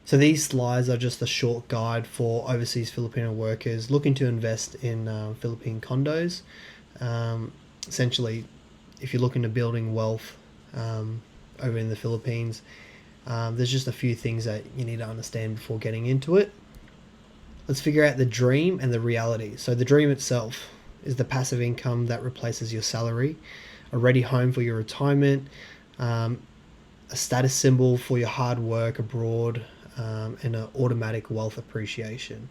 So these slides are just a short guide for overseas Filipino workers looking to invest in Philippine condos. Um, Essentially, if you're looking to building wealth over in the Philippines, there's just a few things that you need to understand before getting into it. Let's figure out the dream and the reality. So the dream itself is the passive income that replaces your salary, a ready home for your retirement, a status symbol for your hard work abroad, and an automatic wealth appreciation.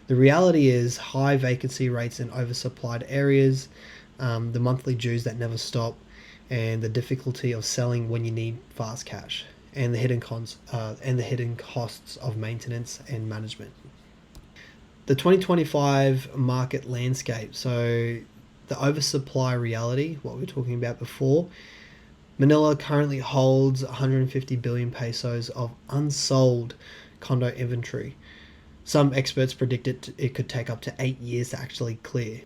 The reality is high vacancy rates in oversupplied areas, the monthly dues that never stop, and the difficulty of selling when you need fast cash, and the hidden costs of maintenance and management. The 2025 market landscape. So the oversupply reality, what we were talking about before. Manila currently holds 150 billion pesos of unsold condo inventory. Some experts predict it could take up to 8 years to actually clear.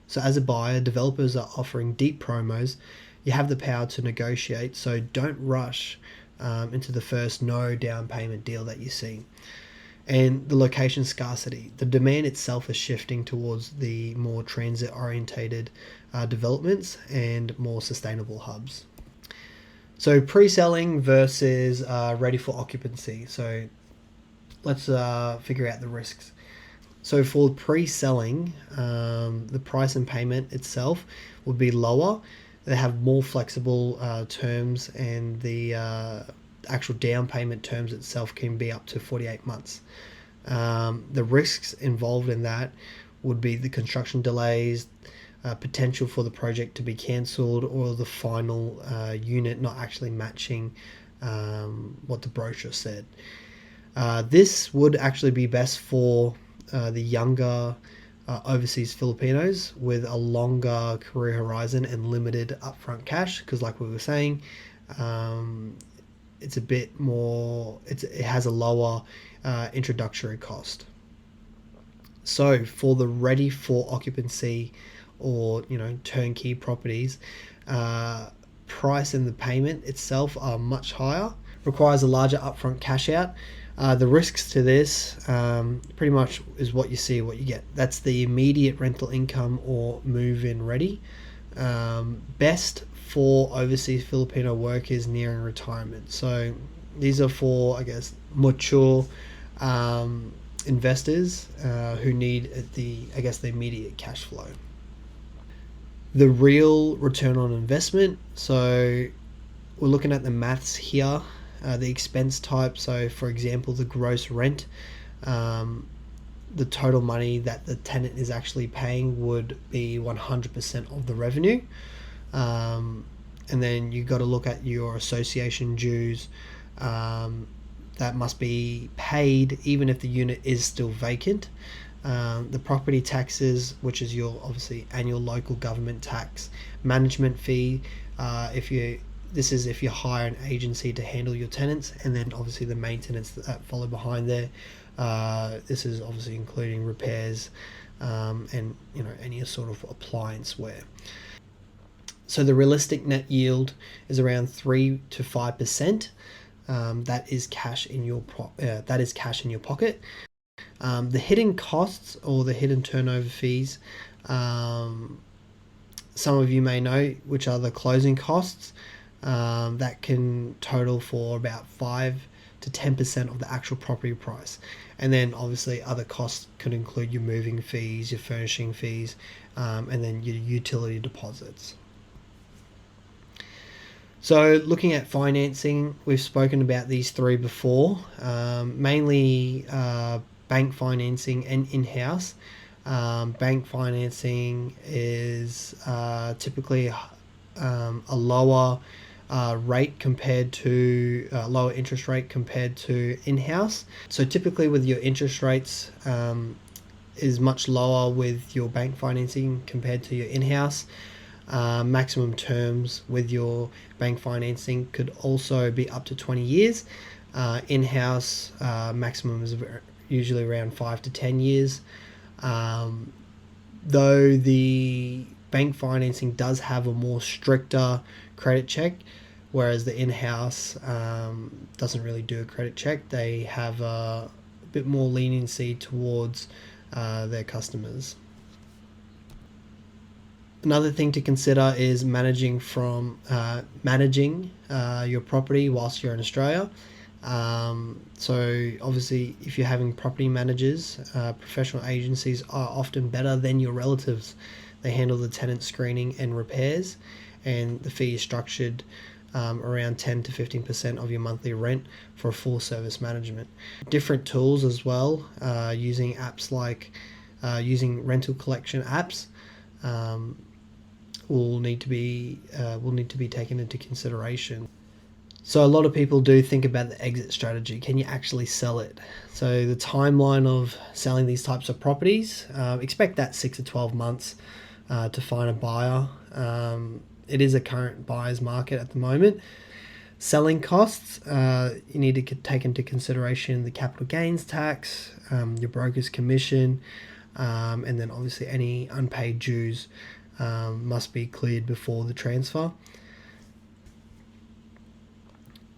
So as a buyer, developers are offering deep promos. You have the power to negotiate, so don't rush into the first no down payment deal that you see. And the location scarcity. The demand itself is shifting towards the more transit orientated developments and more sustainable hubs. So pre-selling versus ready for occupancy. So let's figure out the risks. So for pre-selling, the price and payment itself would be lower. They have more flexible terms, and the actual down payment terms itself can be up to 48 months. The risks involved in that would be the construction delays, potential for the project to be cancelled, or the final unit not actually matching what the brochure said. This would actually be best for the younger overseas Filipinos with a longer career horizon and limited upfront cash, because like we were saying, it's a bit more, it has a lower introductory cost. So for the ready for occupancy or turnkey properties, price and the payment itself are much higher, requires a larger upfront cash out. The risks to this pretty much is what you see, what you get. That's the immediate rental income or move-in ready. Best for overseas Filipino workers nearing retirement. So these are for, I guess, mature investors who need the immediate cash flow. The real return on investment. So we're looking at the maths here. The expense type. So for example, the gross rent, the total money that the tenant is actually paying would be 100% of the revenue. And then you got to look at your association dues that must be paid even if the unit is still vacant. The property taxes, which is your obviously annual local government tax, management fee, if you hire an agency to handle your tenants, and then obviously the maintenance that follow behind there. This is obviously including repairs and any sort of appliance wear. So the realistic net yield is around 3 to 5%. That is cash in your pocket. The hidden costs or the hidden turnover fees, some of you may know, which are the closing costs, that can total for about 5 to 10% of the actual property price. And then obviously other costs could include your moving fees, your furnishing fees, and then your utility deposits. So looking at financing, we've spoken about these three before, mainly bank financing and in-house. Bank financing is typically a lower rate compared to lower interest rate compared to in-house. So typically with your interest rates is much lower with your bank financing compared to your in-house. Maximum terms with your bank financing could also be up to 20 years. In-house maximum is usually around 5 to 10 years. Though the bank financing does have a more stricter credit check, whereas the in-house doesn't really do a credit check. They have a bit more leniency towards their customers. Another thing to consider is managing your property whilst you're in Australia. So obviously, if you're having property managers, professional agencies are often better than your relatives. They handle the tenant screening and repairs, and the fee is structured around 10 to 15% of your monthly rent for a full service management. Different tools as well, using apps like using rental collection apps. Will need to be taken into consideration. So a lot of people do think about the exit strategy. Can you actually sell it? So the timeline of selling these types of properties, expect that 6 to 12 months to find a buyer. It is a current buyer's market at the moment. Selling costs, you need to take into consideration the capital gains tax, your broker's commission, and then obviously any unpaid dues must be cleared before the transfer.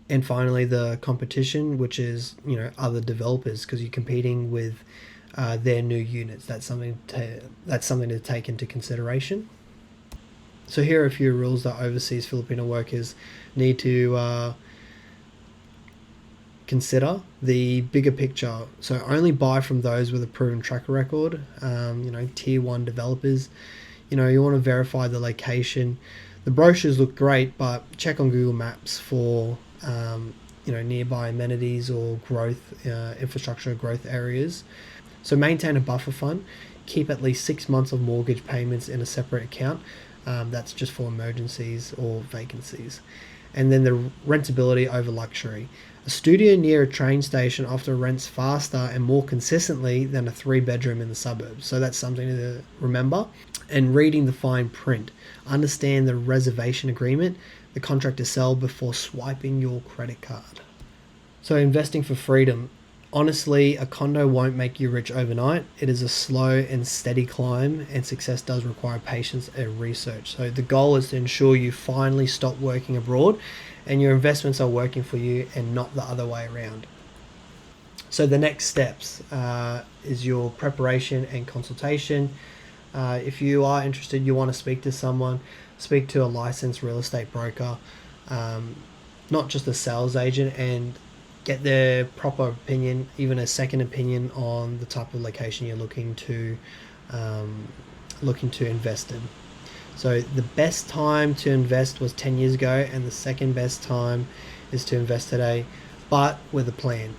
And finally, the competition, which is other developers, because you're competing with their new units. That's something to take into consideration. So here are a few rules that overseas Filipino workers need to consider. The bigger picture. So only buy from those with a proven track record. Tier 1 developers. You want to verify the location. The brochures look great, but check on Google Maps for nearby amenities or growth infrastructure growth areas. So maintain a buffer fund. Keep at least 6 months of mortgage payments in a separate account. That's just for emergencies or vacancies. And then the rentability over luxury. A studio near a train station often rents faster and more consistently than a 3-bedroom in the suburbs. So that's something to remember. And reading the fine print. Understand the reservation agreement, the contract to sell before swiping your credit card. So investing for freedom. Honestly, a condo won't make you rich overnight. It is a slow and steady climb, and success does require patience and research. So the goal is to ensure you finally stop working abroad and your investments are working for you and not the other way around. So the next steps is your preparation and consultation. If you are interested, you want to speak to someone, speak to a licensed real estate broker, not just a sales agent, and get their proper opinion, even a second opinion on the type of location you're looking to invest in. So the best time to invest was 10 years ago, and the second best time is to invest today, but with a plan.